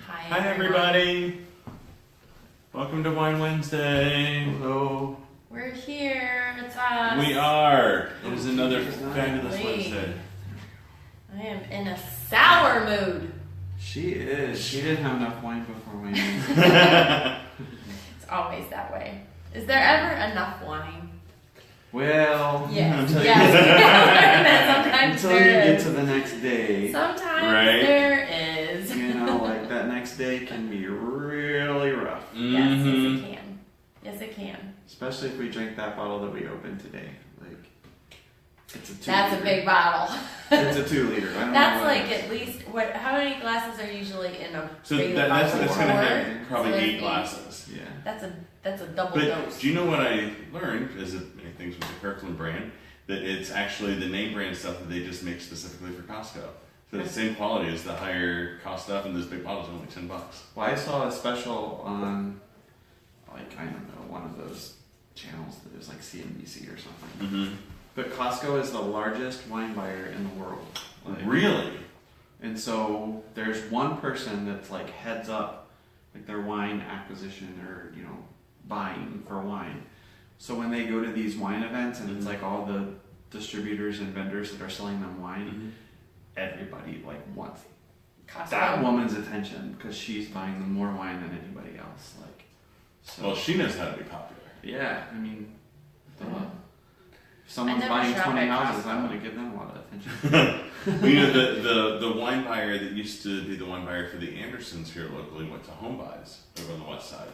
Hi everybody! Welcome to Wine Wednesday. Hello. We're here. It's us. We are. It is another She's not fabulous really. Wednesday. I am in a sour mood. She is. She didn't have enough wine before we knew. It's always that way. Is there ever enough wine? Well, Yes. until, Yes. We have learned that sometimes until you there get is. to the next day, Sometimes Right. there is. you know, like that next day can be really rough. Yes, Mhm. yes it can. Yes it can. Especially if we drink that bottle that we opened today. Like, it's a 2 That's liter. a big bottle. It's a 2 liter. I don't That's know what like it is. at least what? How many glasses are usually in a So regular that's bottle? gonna Four? have probably So 8 it's glasses. Yeah. That's a double But dose. do you know what I learned as many things with the Kirkland brand? That it's actually the name brand stuff that they just make specifically for Costco. So the same quality as the higher cost stuff, and those big bottles are only $10. Well, I saw a special on, like, I don't know, one of those channels that is like CNBC or something. Mm-hmm. But Costco is the largest wine buyer in the world. Like, Really? And so there's one person that's like heads up like their wine acquisition or, you know, buying for wine. So when they go to these wine events and it's like all the distributors and vendors that are selling them wine, Mm-hmm. everybody like wants Costco. that woman's attention because she's buying them more wine than anybody else. Like, so Well, she knows how to be popular. yeah, I mean, duh. Mhm. If someone's never buying shop 20 at houses, Costco. I'm going to give them a lot of attention. Well, you know, the wine buyer that used to be the wine buyer for the Andersons here locally went to Home Buys over on the west side.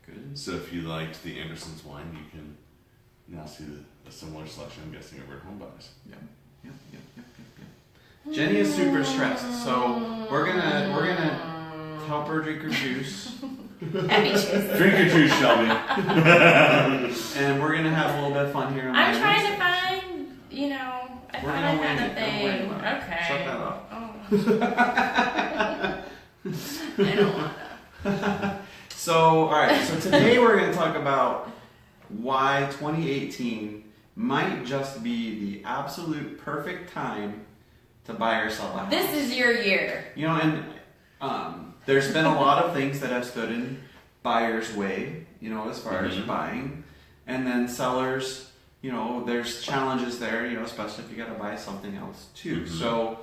Good. So if you liked the Andersons wine, you can now see a similar selection, I'm guessing, over at Home Buys. Yep. Jenny is super stressed, so we're gonna help her drink her juice, Happy choices. Drink your juice, Shelby. and we're gonna have a little bit of fun here. On I'm Wine trying to Wednesday. find, you know, I We're thought I gonna wing had a it. Don't worry thing. about it. Okay. Shut that up. Oh. I don't wanna. So, all right. So today we're gonna talk about why 2018 might just be the absolute perfect time to buy or sell a house. This is your year. You know, and there's been a lot of things that have stood in buyers' way, you know, as far as Mhm. buying. And then sellers, you know, there's challenges there, you know, especially if you got to buy something else too. Mhm. So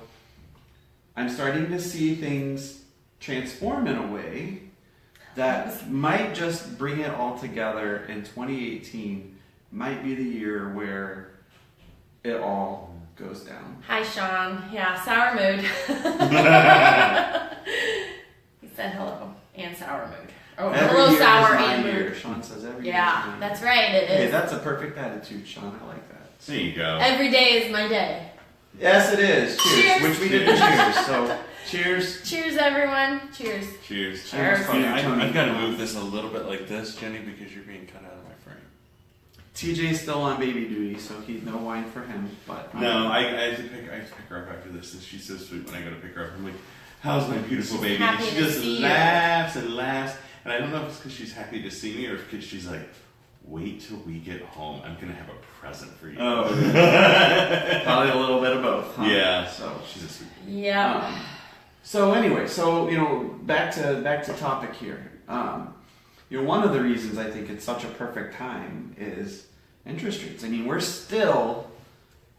I'm starting to see things transform in a way that might just bring it all together in 2018 might be the year where it all goes down. Hi, Sean. Yeah, sour mood. He said hello and sour mood. Oh, Every hello, year sour is my and year. mood. Sean says every year. Yeah, is my that's year. right. It Hey, is. that's a perfect attitude, Sean. I like that. There you go. Every day is my day. Yes, it is. Cheers. Cheers. Which we didn't cheers. So, cheers. Cheers, everyone. Cheers. Cheers. Cheers. You know, Tony. I've got to move this a little bit like this, Jenny, because you're being cut out of my frame. TJ's still on baby duty, so he's no wine for him. But No, I have to pick her up after this, and she's so sweet when I go to pick her up. I'm like, how's my beautiful She's baby? And happy she to just see you. laughs and laughs. And I don't know if it's because she's happy to see me or if because she's like, wait till we get home. I'm going to have a present for you. Oh, probably a little bit of both. Huh? Yeah. So, She's a sweet. Yeah. so anyway, so you know, back to topic here. You know, one of the reasons I think it's such a perfect time is interest rates. I mean, we're still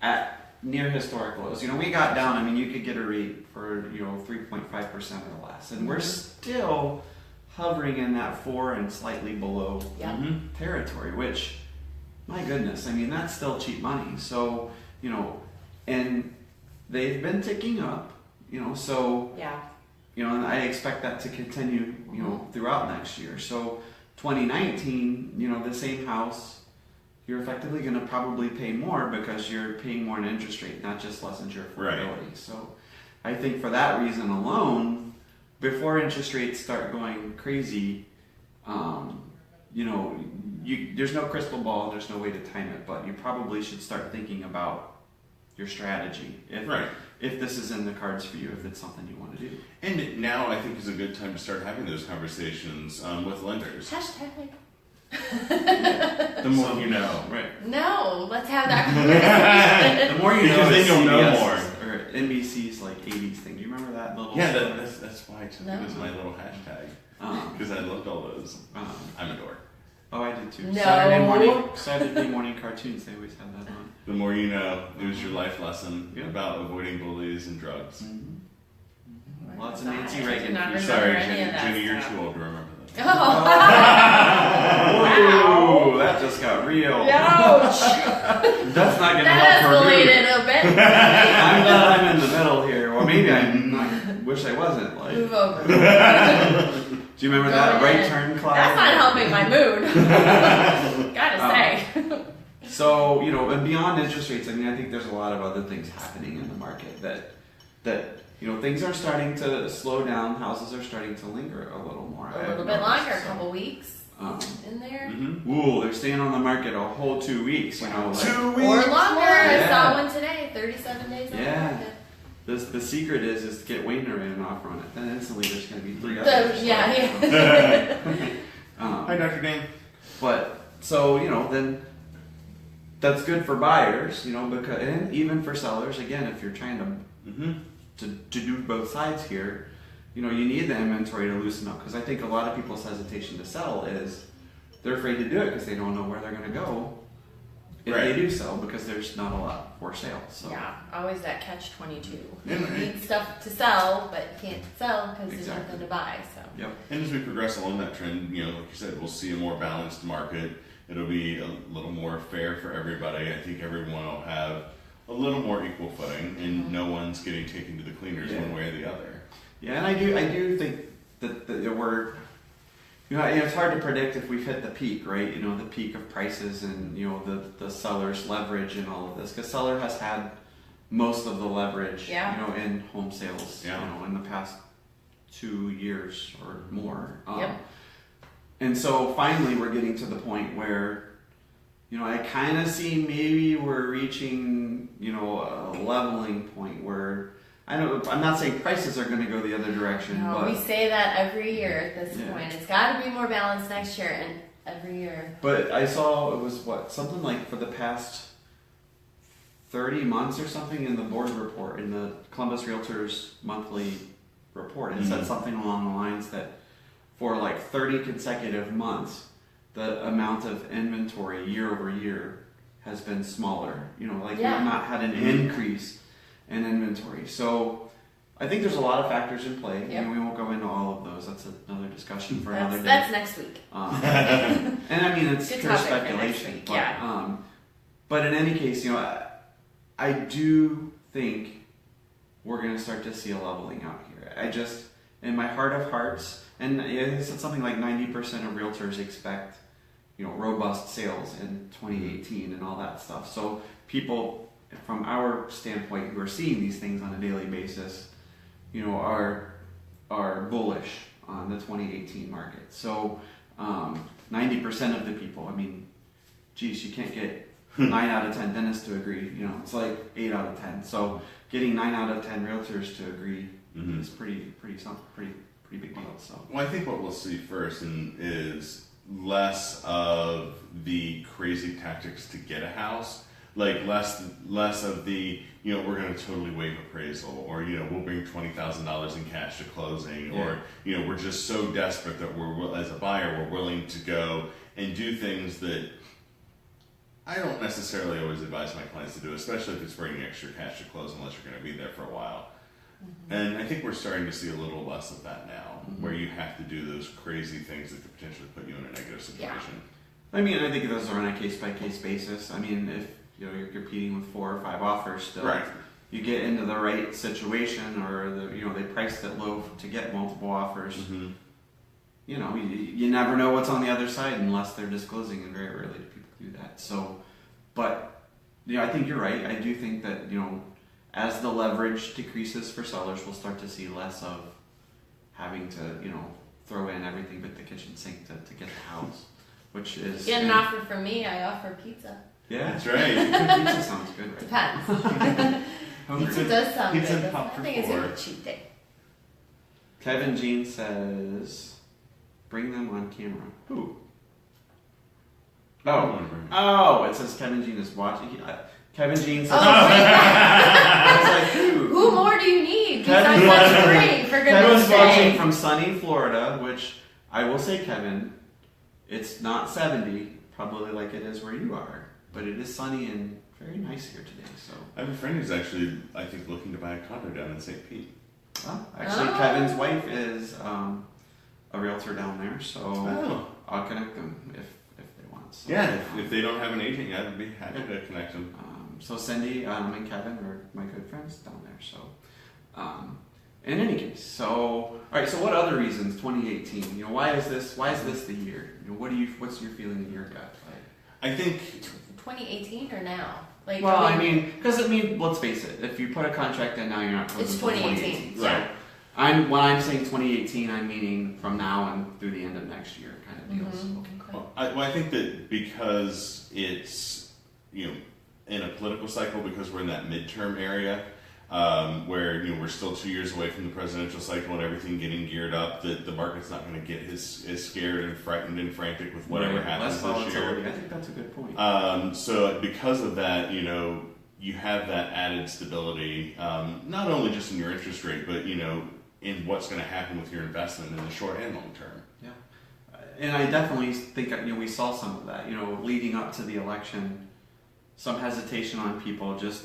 at near historic lows. You know, we got down. I mean, you could get a rate for 3.5% or less, and we're still hovering in that 4 and slightly below Yeah. Mhm. territory. Which, my goodness, I mean, that's still cheap money. So you know, and they've been ticking up. You know, so. Yeah. You know, and I expect that to continue, you know, throughout next year. So 2019, you know, the same house, you're effectively going to probably pay more because you're paying more in interest rate, not just lessens your affordability. So I think for that reason alone, before interest rates start going crazy, you know, there's no crystal ball, there's no way to time it, but you probably should start thinking about your strategy. If this is in the cards for you, if it's something you want to do. And now I think is a good time to start having those conversations with lenders. Hashtag. The more you know. Right. No, let's have that conversation. The more you know, Because then is you'll know CBS more. Or NBC's like 80s thing. Do you remember that little? Yeah, story? that's why I took No. it as my little hashtag. Because I loved all those. I'm a dork. Oh, I did too. No. Saturday morning cartoons. They always have that on. The more you know, it was your life lesson Yeah. about avoiding bullies and drugs. Lots of I Nancy do Reagan not features. remember Sorry, any of that Jenny, you're stuff. too old to remember that. Oh, Ooh, that just got real. ouch! That's not gonna That help her mood. escalated a bit. I'm glad I'm in the middle here. Or maybe I wish I wasn't. Like, Move over. do you remember that Go right ahead. turn, Clyde? That's not helping my mood. Gotta say. So, and beyond interest rates, I mean, I think there's a lot of other things happening in the market that things are starting to slow down. Houses are starting to linger a little more. A little bit longer, a couple weeks in there. Ooh, they're staying on the market a whole 2 weeks. Like, 2 weeks. Or longer. Yeah. I saw one today, 37 days on Yeah. the market. the secret is to get Wayne to write an offer on it. Then instantly there's going to be 3 So, others. yeah. Hi, Dr. Dan. But so then that's good for buyers, because and even for sellers. Again, if you're trying to do both sides here, you need the inventory to loosen up. Because I think a lot of people's hesitation to sell is they're afraid to do it because they don't know where they're going to go if Right. they do sell, because there's not a lot for sale. So Yeah, always that catch-22. Yeah, You right. need stuff to sell, but you can't sell because there's Exactly. nothing to buy. So. Yep. And as we progress along that trend, like you said, we'll see a more balanced market. It'll be a little more fair for everybody. I think everyone will have a little more equal footing, and no one's getting taken to the cleaners Yeah. one way or the other. Yeah, and I do think that we're, it's hard to predict if we've hit the peak, right? The peak of prices and the seller's leverage and all of this, because seller has had most of the leverage, Yeah. in home sales, Yeah. in the past 2 years or more. Yep. And so finally, we're getting to the point where, I kind of see maybe we're reaching, a leveling point where. I'm not saying prices are going to go the other direction, No, but we say that every year at this Yeah. point. It's got to be more balanced next year, and every year. but I saw it was something like for the past 30 months or something in the board report, in the Columbus Realtors monthly report. It said something along the lines that for like 30 consecutive months, the amount of inventory year over year has been smaller. We've not had an increase in inventory. So I think there's a lot of factors in play. Yep. We won't go into all of those. That's another discussion for another day. That's next week. And I mean, it's Good pure topic for next speculation. week, But, yeah. but in any case, I do think we're going to start to see a leveling out here. I just, in my heart of hearts, and I said something like 90% of realtors expect, robust sales in 2018 and all that stuff. So people, from our standpoint, who are seeing these things on a daily basis, are bullish on the 2018 market. So 90% of the people, I mean, geez, you can't get 9 out of 10 dentists to agree. It's like 8 out of 10. So getting 9 out of 10 realtors to agree is pretty big deal. So Well, I think what we'll see first is less of the crazy tactics to get a house, like less of the we're going to totally waive appraisal, or we'll bring $20,000 in cash to closing, or we're just so desperate that as a buyer we're willing to go and do things that I don't necessarily always advise my clients to do, especially if it's bringing extra cash to close unless you're going to be there for a while. And I think we're starting to see a little less of that now, where you have to do those crazy things that could potentially put you in a negative situation. I mean, I think those are on a case-by-case basis. I mean, if you're competing with 4 or 5 offers still, Right. you get into the right situation, or they priced it low to get multiple offers. You never know what's on the other side unless they're disclosing, and very rarely do people do that. So, but I think you're right. I do think that as the leverage decreases for sellers, we'll start to see less of having to throw in everything but the kitchen sink to get the house, which is Get an offer from me, I offer pizza. Yeah, That's right. Pizza sounds good, right? Depends. Pizza does sound Pizza good. and pop I for think it's gonna 4. be a cheap day. Kevin Jean says, "Bring them on camera." Who? Oh, it says Kevin Jean is watching. Kevin Jean says. Oh, right. I was like, Who more do you need Kevin's besides watching- Such Free, for Kevin's goodness watching sake? from sunny Florida, which I will say, Kevin, it's not 70, probably like it is where you are, but it is sunny and very nice here today. So, I have a friend who's actually, I think, looking to buy a condo down in St. Pete. actually, Oh. Kevin's wife is a realtor down there, so Oh. I'll connect them if they want. So, Yeah, if they don't have an agent yet, I'd be happy to connect them. So Cindy and Kevin are my good friends down there. So, in any case, so all right. So what other reasons? 2018. You know, why is this the year? You know, what's your feeling in your gut? I think 2018 or now? Like, Well, I mean, because let's face it. If you put a contract in now, you're not closing It's until 2018, So yeah. when I'm saying 2018, I'm meaning from now and through the end of next year, kind of deal. Mhm. So, well, I think that because it's in a political cycle, because we're in that midterm area where we're still 2 years away from the presidential cycle and everything getting geared up, that the market's not going to get as scared and frightened and frantic with whatever Right, happens less this year. volatility. I think that's a good point. So because of that, you have that added stability, not only just in your interest rate, but in what's going to happen with your investment in the short and long term. Yeah, and I definitely think we saw some of that. Leading up to the election, some hesitation on people. Just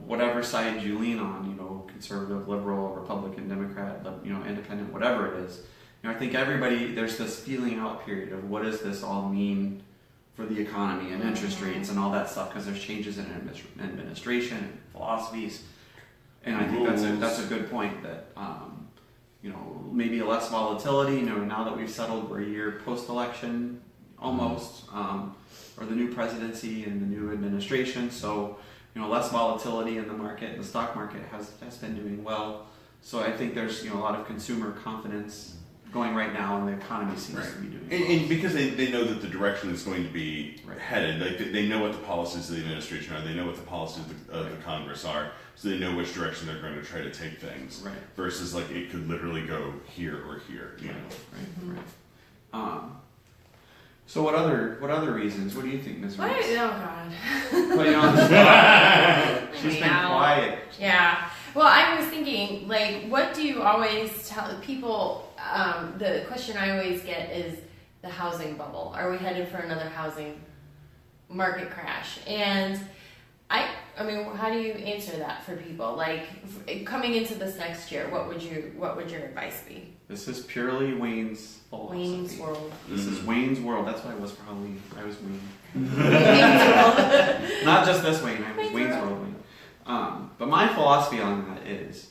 whatever side you lean on, conservative, liberal, Republican, Democrat, independent, whatever it is. I think everybody there's this feeling out period of what does this all mean for the economy and interest rates and all that stuff, because there's changes in administration and philosophies. And I think that's a good point that maybe a less volatility. Now that we've settled, we're a year post-election almost, or the new presidency and the new administration. So less volatility in the market. The stock market has been doing well. So I think there's a lot of consumer confidence going right now, and the economy seems to be doing well. And because they know that the direction is going to be Right. headed, like they know what the policies of the administration are, they know what the policies of the Congress are, so they know which direction they're going to try to take things. Right. Versus like it could literally go here or here. Right. So what other reasons? What do you think, Ms. What? Reeves? Oh God. Put you on the spot. She's been Wow. quiet. Yeah. Well, I was thinking, like, what do you always tell people? The question I always get is the housing bubble. Are we headed for another housing market crash? And I mean, how do you answer that for people? Like, coming into this next year, what would your advice be? This is purely Wayne's philosophy. Wayne's World. This is Wayne's World. That's what I was for Halloween. I was Wayne. Wayne's World. Not just this Wayne. I was Wayne's Wayne's World. World Wayne. But my philosophy on that is,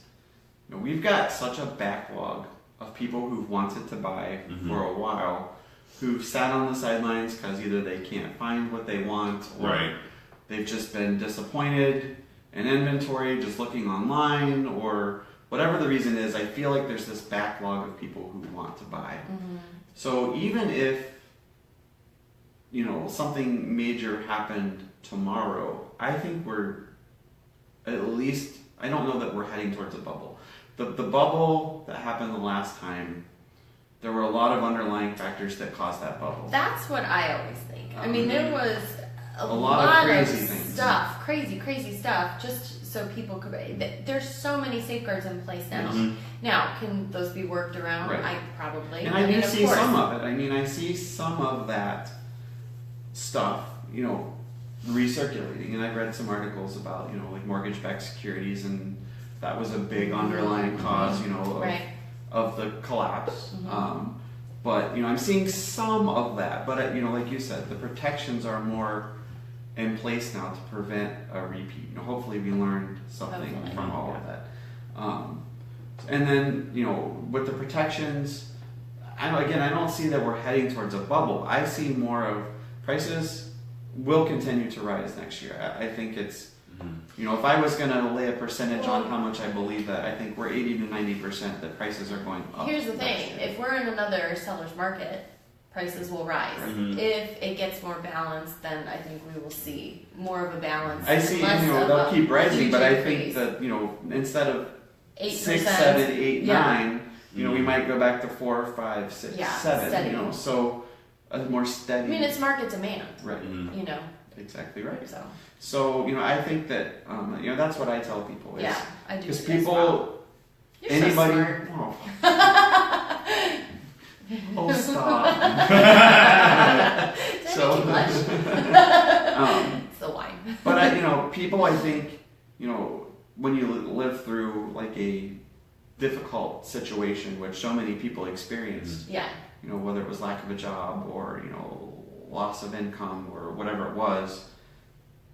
we've got such a backlog of people who've wanted to buy for a while, who've sat on the sidelines because either they can't find what they want, or Right. they've just been disappointed in inventory, just looking online, or whatever the reason is. I feel like there's this backlog of people who want to buy. So even if something major happened tomorrow, I think we're at least, I don't know that we're heading towards a bubble. The bubble that happened the last time, there were a lot of underlying factors that caused that bubble. That's what I always think. I mean, there was a lot of crazy things. stuff, crazy stuff, just so people could. There's so many safeguards in place now. Mhm. Now, can those be worked around? Right. I probably. And I do mean, of see course. some of it. I mean, I see some of that stuff, recirculating. And I've read some articles about, like mortgage-backed securities, and that was a big underlying cause, Right. of the collapse. Mhm. But I'm seeing some of that. But like you said, the protections are more in place now to prevent a repeat. Hopefully, we learned something Hopefully. from all of that. And then with the protections, I don't see that we're heading towards a bubble. I see more of prices will continue to rise next year. I think it's. If I was going to lay a percentage on how much I believe that, I think we're 80 to 90% that prices are going up. Here's the next thing: year. if we're in another seller's market, prices will rise. Mhm. If it gets more balanced, then I think we will see more of a balance. I see, less of they'll a keep rising, huge but I increase. think that, instead of 8%, 6, 7, 8, yeah. 9, we might go back to 4, 5, 6, Yeah, 7, steady. so a more steady. I mean, it's market demand. right. Mhm. exactly right. So So, I think that, that's what I tell people is, yeah, I do. because as people, well. You're anybody, so smart. oh stop. Did I So- make you blush? It's the wine. But people, I think, when you live through like a difficult situation, which so many people experienced, Yeah. whether it was lack of a job or, loss of income or whatever it was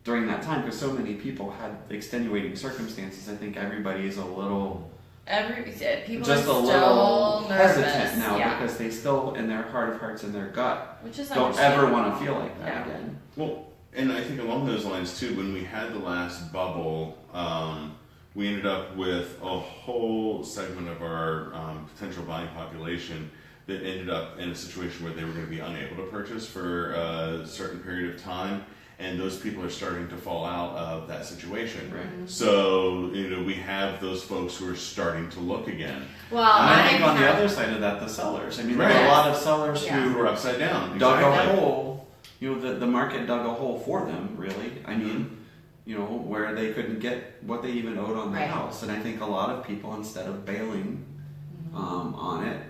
during that time, because so many people had extenuating circumstances, I think everybody is a little, People just are a still little nervous. hesitant now Yeah. because they still, in their heart of hearts, in their gut, Which is don't ever want to understandable. feel like that Yeah. again. Well, and I think along those lines too, when we had the last bubble, we ended up with a whole segment of our potential buying population that ended up in a situation where they were going to be unable to purchase for a certain period of time, and those people are starting to fall out of that situation. Right. So, we have those folks who are starting to look again. Well, And I think on the have- other side of that, the sellers. I mean, there Right. are a lot of sellers Yeah. Who who are upside down. dug Exactly. a hole. The market dug a hole for them, really. I mean, where they couldn't get what they even owed on their Right. house. And I think a lot of people, instead of bailing on it,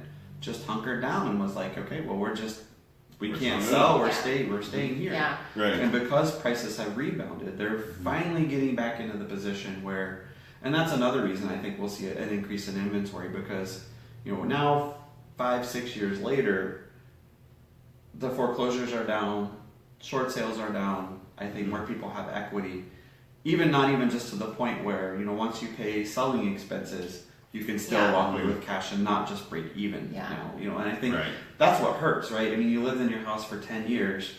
just hunkered down and was like, okay, well, we We're can't fine. sell. Yeah. We're staying here. Yeah. Right. And because prices have rebounded, they're finally getting back into the position where, and that's another reason I think we'll see an increase in inventory because, now 5-6 years later, the foreclosures are down, short sales are down. I think more people have equity, not even just to the point where, once you pay selling expenses, you can still Yeah. walk away with cash and not just break even Yeah. now, and I think Right. that's what hurts, right? I mean, you lived in your house for 10 years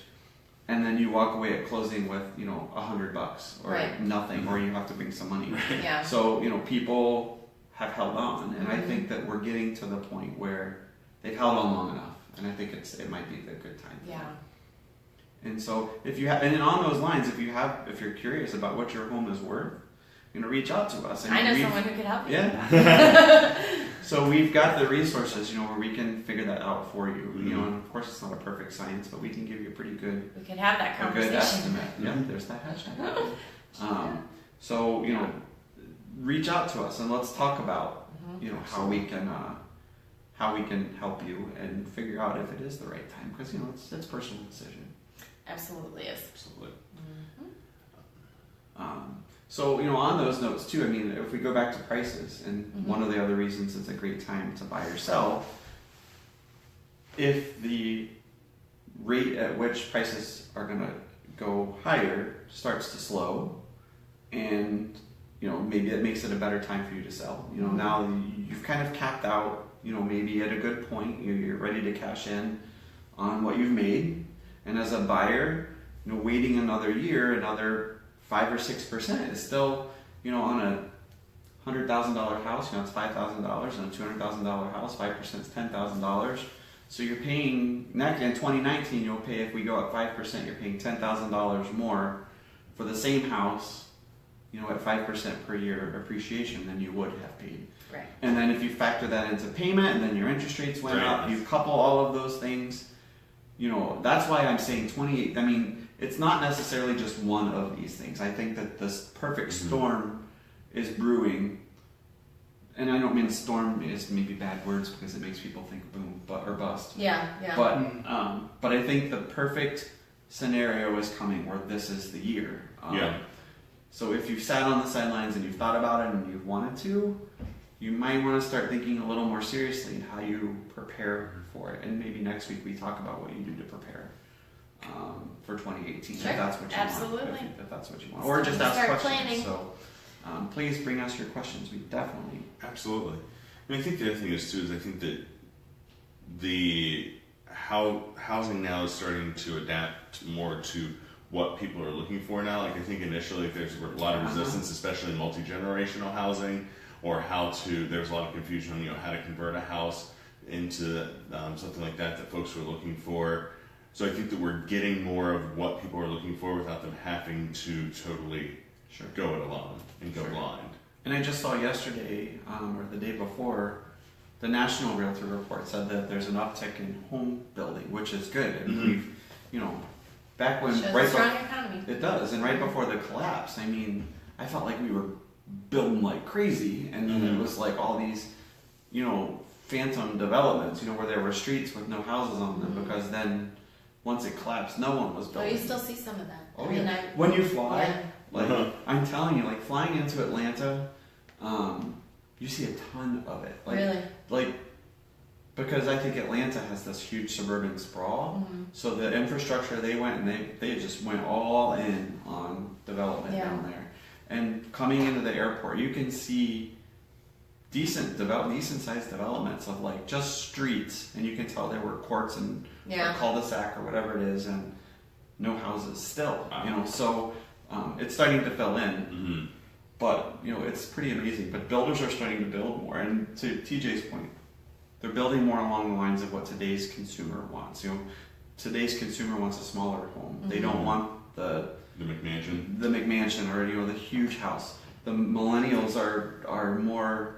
and then you walk away at closing with, $100 or Right. nothing, or you have to bring some money. Yeah. So, people have held on, and I Mhm. think that we're getting to the point where they've held on long enough, and I think it might be a good time. Yeah. And so, if you have, and then on those lines, if you're curious about what your home is worth, reach out to us. I know we've- someone who could help you. Yeah. So we've got the resources, where we can figure that out for you. Mhm. And of course it's not a perfect science, but we can give you a pretty good, We could have that a good conversation. estimate. Yeah, there's that hashtag. So reach out to us and let's talk about, Mhm. how we can help you and figure out if it is the right time because it's a personal decision. Absolutely is. Absolutely. So, on those notes too, I mean, if we go back to prices, and Mhm. one of the other reasons it's a great time to buy or sell, if the rate at which prices are going to go higher starts to slow, and, maybe it makes it a better time for you to sell. Now you've kind of capped out, maybe at a good point, you're ready to cash in on what you've made, and as a buyer, waiting another year, another 5 or 6% is still, on a $100,000 house, it's $5,000, and a $200,000 house, 5% is $10,000. So you're paying, in 2019, you'll pay, if we go up 5%, you're paying $10,000 more for the same house, at 5% per year appreciation than you would have paid. Right. And then if you factor that into payment, and then your interest rates went Right. up, you couple all of those things, that's why I'm saying 28, I mean, it's not necessarily just one of these things. I think that this perfect storm is brewing, and I don't mean storm is maybe bad words because it makes people think boom or bust. Yeah. Yeah. But I think the perfect scenario is coming where this is the year. Yeah. So if you've sat on the sidelines and you've thought about it and you've wanted to, you might want to start thinking a little more seriously in how you prepare for it. And maybe next week we talk about what you do to prepare for 2018, Sure. if that's what you Absolutely. want. If that's what you want. Or just ask Start questions. planning. So please bring us your questions. We definitely. Absolutely. I think the other thing is too is I think that how housing now is starting to adapt more to what people are looking for now. Like I think initially there's a lot of resistance, especially in multi-generational housing, or there's a lot of confusion on how to convert a house into something like that folks were looking for. So I think that we're getting more of what people are looking for without them having to totally go it alone and go blind. And I just saw yesterday, or the day before, the National Realtor Report said that there's an uptick in home building, which is good. And we've, back when Shows a right strong economy. it does, and right before the collapse, I mean, I felt like we were building like crazy, and then it was like all these, you know, phantom developments, you know, where there were streets with no houses on them, because then once it collapsed, no one was Oh, building. you still see some of that. Oh, I mean, yeah. When you fly, yeah. like Uh-huh. I'm telling you, like flying into Atlanta, you see a ton of it. Like, Really? like because I think Atlanta has this huge suburban sprawl. Mm-hmm. So the infrastructure they went and they just went all in on development Yeah. down there. And coming into the airport, you can see decent sized developments of like just streets, and you can tell there were courts and Yeah. a cul-de-sac or whatever it is, and no houses still. You know, so it's starting to fill in. Mm-hmm. But you know, it's pretty amazing. But builders are starting to build more, and to TJ's point, they're building more along the lines of what today's consumer wants. You know, today's consumer wants a smaller home. They don't want the McMansion. McMansion or, you know, the huge house. The millennials are more,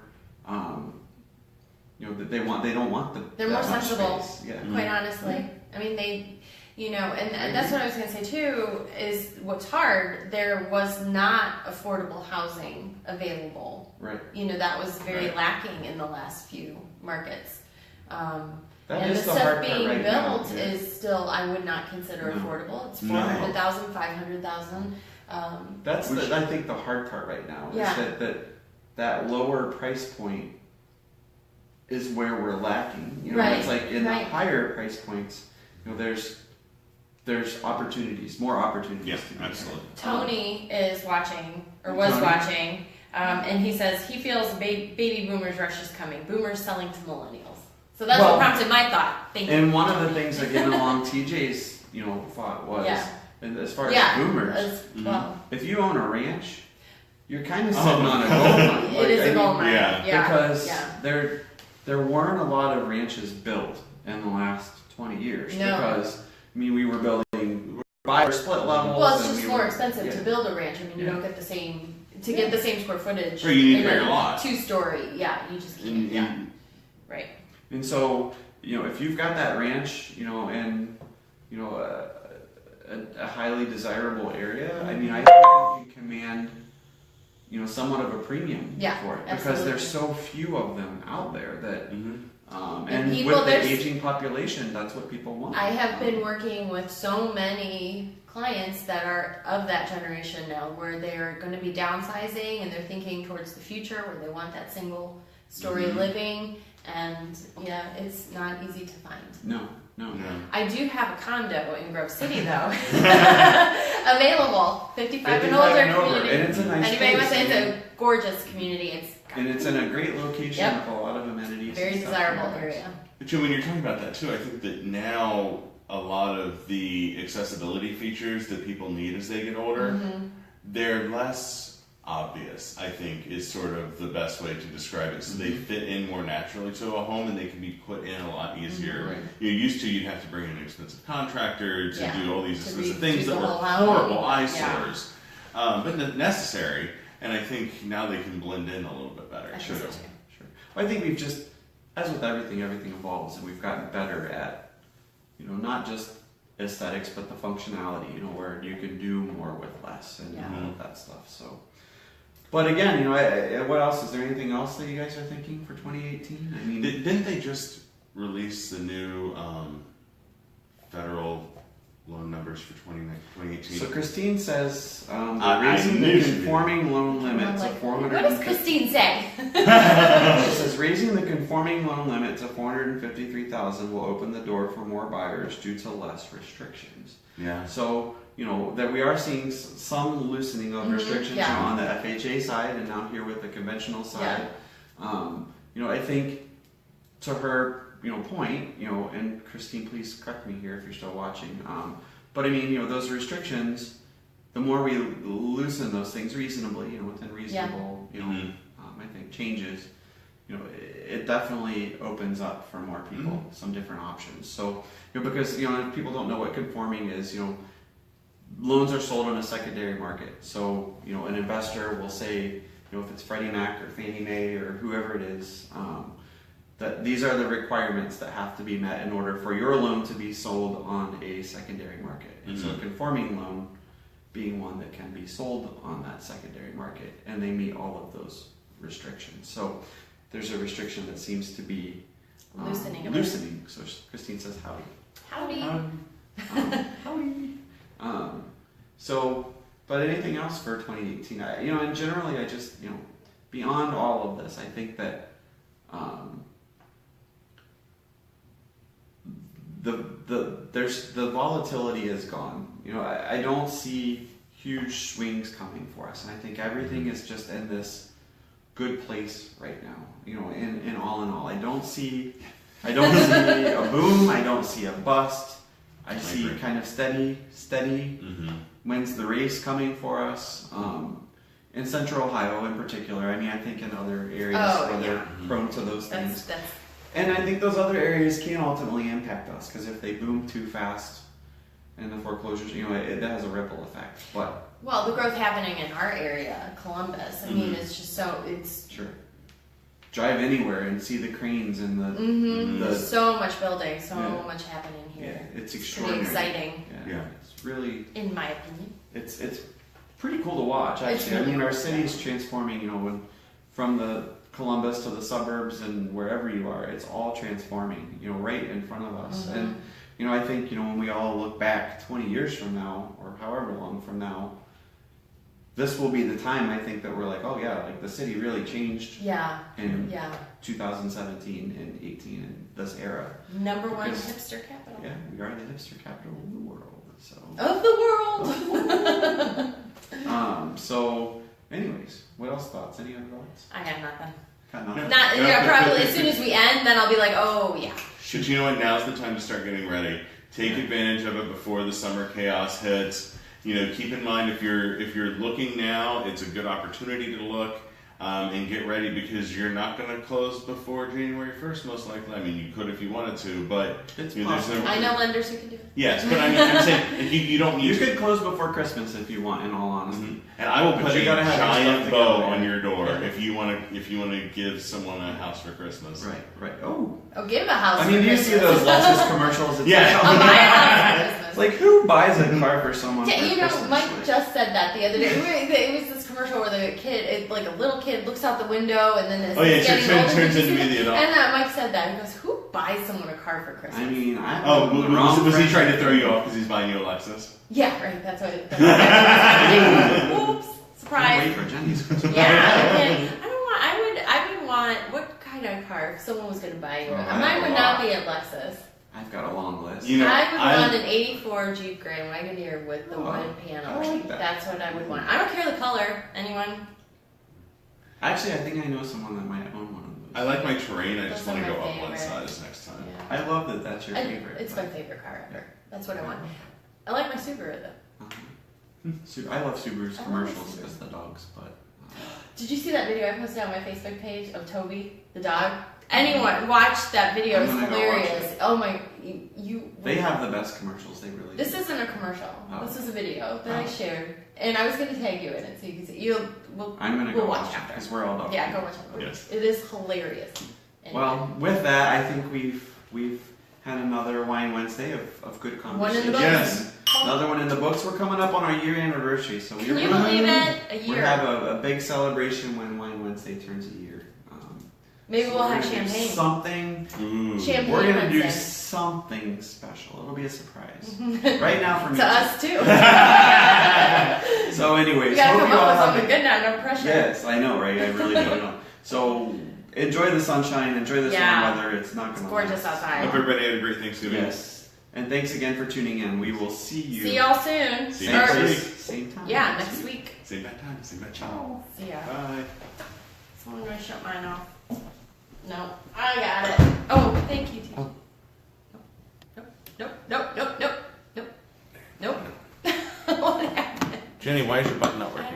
you know, they don't want the They're that more much sensible. space. Yeah. Quite honestly. I mean, they, you know, and that's what I was going to say too, is what's hard, there was not affordable housing available. Right. You know, that was very Right. lacking in the last few markets. That And is the the stuff hard part being right now, built yeah. is still, I would not consider No. affordable. It's No. 400,000, 500,000. That's I think the hard part right now. Yeah. Is that lower price point is where we're lacking. You know, Right, it's like in right. the higher price points, you know, there's opportunities, more opportunities. Yeah, to be had. absolutely. Tony is watching, or was Tony? watching, and he says he feels baby boomers rush is coming. Boomers selling to millennials. So that's Well, what prompted my thought. Thank you. And one of the things that getting along TJ's, you know, thought was, Yeah. and as far as yeah, boomers, as well. if you own a ranch, you're kind of Oh. sitting on a gold mine. It Like, is I a mean, gold mine. yeah. Yeah. Because yeah. there weren't a lot of ranches built in the last 20 years. No. Because, I mean, we were building buyer split levels. Well, it's and just we more were- expensive yeah. to build a ranch. I mean, you Yeah. don't get the same get the same square footage. Or you need in a bigger a lot. 2-story. Yeah, you just can't. And- Yeah, and- right. And so, you know, if you've got that ranch, you know, and, you know, a highly desirable area, I mean, I think you can command, you know, somewhat of a premium Yeah, for it. Because absolutely. there's so few of them out there that, Mhm. and people, with the there's- aging population, that's what people want. I have been working with so many clients that are of that generation now, where they're going to be downsizing and they're thinking towards the future, where they want that single story Mm-hmm. living, and yeah, it's not easy to find. No. Yeah. I do have a condo in Grove City though, available, 55 and 55 older and over, community. and it's a nice Anybody wants place. to? It's a gorgeous community. It's And it's in a great location Yep. with a lot of amenities. very and stuff. desirable area. But Jim, when you're talking about that too, I think that now a lot of the accessibility features that people need as they get older, Mm-hmm. they're less obvious, I think, is sort of the best way to describe it. So they fit in more naturally to a home and they can be put in a lot easier. Right. You'd have to bring in an expensive contractor to Yeah. do all these To expensive redo things the that were whole house. horrible Yeah. eyesores, but necessary. And I think now they can blend in a little bit better I too. think so too. Sure. Well, I think we've just, as with everything evolves, and we've gotten better at, you know, not just aesthetics, but the functionality, you know, where you can do more with less and Yeah. all of that stuff. So, but again, you know, what else? Is there anything else that you guys are thinking for 2018? I mean, Didn't they just release the new federal loan numbers for 2018? so Christine says they're I raising knew the she'd be conforming loan I'm limit to like, 400. what does Christine say? It says raising the conforming loan limit to 453,000 will open the door for more buyers due to less restrictions. Yeah. So, you know, that we are seeing some loosening of Mhm, restrictions yeah. on the FHA side and now here with the conventional side. You know, I think to her, you know, point, you know, and Christine, please correct me here if you're still watching. But I mean, you know, those restrictions, the more we loosen those things reasonably, you know, within reasonable, you know, Mhm. I think changes, you know, it definitely opens up for more people Mm-hmm. some different options. So, you know, because, you know, if people don't know what conforming is, you know, loans are sold on a secondary market. So, you know, an investor will say, you know, if it's Freddie Mac or Fannie Mae or whoever it is, that these are the requirements that have to be met in order for your loan to be sold on a secondary market. And so a conforming loan being one that can be sold on that secondary market, and they meet all of those restrictions. So there's a restriction that seems to be Loosening a bit. loosening. So Christine says howdy. Howdy. Howdy. So, but anything else for 2018? And generally, I just, beyond all of this, I think that the volatility is gone. I don't see huge swings coming for us, and I think everything is just in this good place right now. In all, I don't see a boom. I don't see a bust. I see agree. kind of steady. When's the race coming for us? In Central Ohio, in particular. I think in other areas where they're prone to those things. That's And I think those other areas can ultimately impact us, because if they boom too fast and the foreclosures, that has a ripple effect. But well, the growth happening in our area, Columbus. I mean, it's just it's sure, drive anywhere and see the cranes and the so much building, so Yeah. much happening here. yeah, it's Pretty extraordinary. exciting, Yeah. It's really in my opinion. it's pretty cool to watch. It's Actually, really our cool. city is transforming. From the Columbus to the suburbs and wherever you are, it's all transforming. Right in front of us. And I think when we all look back 20 years from now, or however long from now, this will be the time I think that we're like, oh yeah, like the city really changed Yeah, in yeah. 2017 and 18 in this era. Number one Because- hipster capital Yeah, we are the hipster capital of the world. So. of the world. So, anyways, what else thoughts? Any other thoughts? I got nothing. Got nothing? Probably as soon as we end, then I'll be like, oh yeah. But you know what? Now's the time to start getting ready. Take advantage of it before the summer chaos hits. Keep in mind if you're looking now, it's a good opportunity to look and get ready, because you're not going to close before January 1st, most likely. I mean, you could if you wanted to, but It's there's possible. I know lenders who can do it. Yes, but I'm saying like, you don't need You to. could close before Christmas if you want, in all honesty. And I will But put you a gotta have your giant stuff bow together. on your door Yeah. if you want to give someone a house for Christmas. Right. Oh. Oh, give a house. I mean, for do you see Christmas. those Lexus commercials? It's Yeah. I'll like, buy a house for Christmas. it's like, who buys a car for someone for Yeah, Christmas? Mike Like, just said that the other day. It was this commercial where the kid, like a little kid, looks out the window and then Oh, yeah, it's getting older. turns Did you into see be the that? adult. And Mike said that. He goes, "Who buys someone a car for Christmas?" I mean, I Oh, the wrong was he friend. trying to throw you off because he's buying you a Lexus? Yeah, right. That's what. Oops, Can't surprise. wait for Jenny's Christmas. Yeah, I don't want. I would want. What kind of car? If someone was going to buy you, Oh, I mine have would a not lot. be a Lexus. I've got a long list. You know, I would I- want an '84 Jeep Grand Wagoneer with the Oh, wood panel. I like that. That's what I would want. I don't care the color. Anyone? Actually, I think I know someone that might own one of those. I like my terrain. I just Those want to are go my up one favorite. size next time. Yeah. I love that that's your favorite. It's my favorite car ever. That's what I want. I like my Subaru though. I love Subaru's I love commercials Subaru. because the dogs, but Did you see that video I posted on my Facebook page of Toby the dog? Anyone watch that video? I'm It's gonna go watch hilarious. Oh my, you. they have the best commercials. They really. This do. isn't a commercial. Oh. This is a video that I Oh. shared, and I was going to tag you in it so you can see. I'm gonna we'll go watch watch it after. because we're all dogs. Yeah, go watch it. Yes. It is hilarious. Anyway. Well, with that, I think we've had another Wine Wednesday of good One in conversation. the books. Yes. Another one in the books. We're coming up on our year anniversary, so Can you believe it? A we year. have a big celebration when Wine Wednesday turns a year. Maybe So we'll we're have gonna do champagne. Something. Ooh. Champagne. We're gonna do Wednesday. something special. It'll be a surprise. Right now for me. To us too. So, anyways, We gotta hope come you all up with have something a- good now. No pressure. Yes, I know, right? I really don't know. So enjoy the sunshine, enjoy this Yeah. warm weather. It's not It's gonna gorgeous last. Hope outside. everybody had a great Thanksgiving. Yes. And thanks again for tuning in. We will see you. See y'all soon. See you same next Or- week. place, same time. Yeah, next week. Same bad time, same bad channel. See ya. Bye. Someone gonna shut mine off. No, I got it. Oh, thank you, T. Oh. Nope, nope, nope, nope, nope, nope. What happened? Jenny, why is your button not working?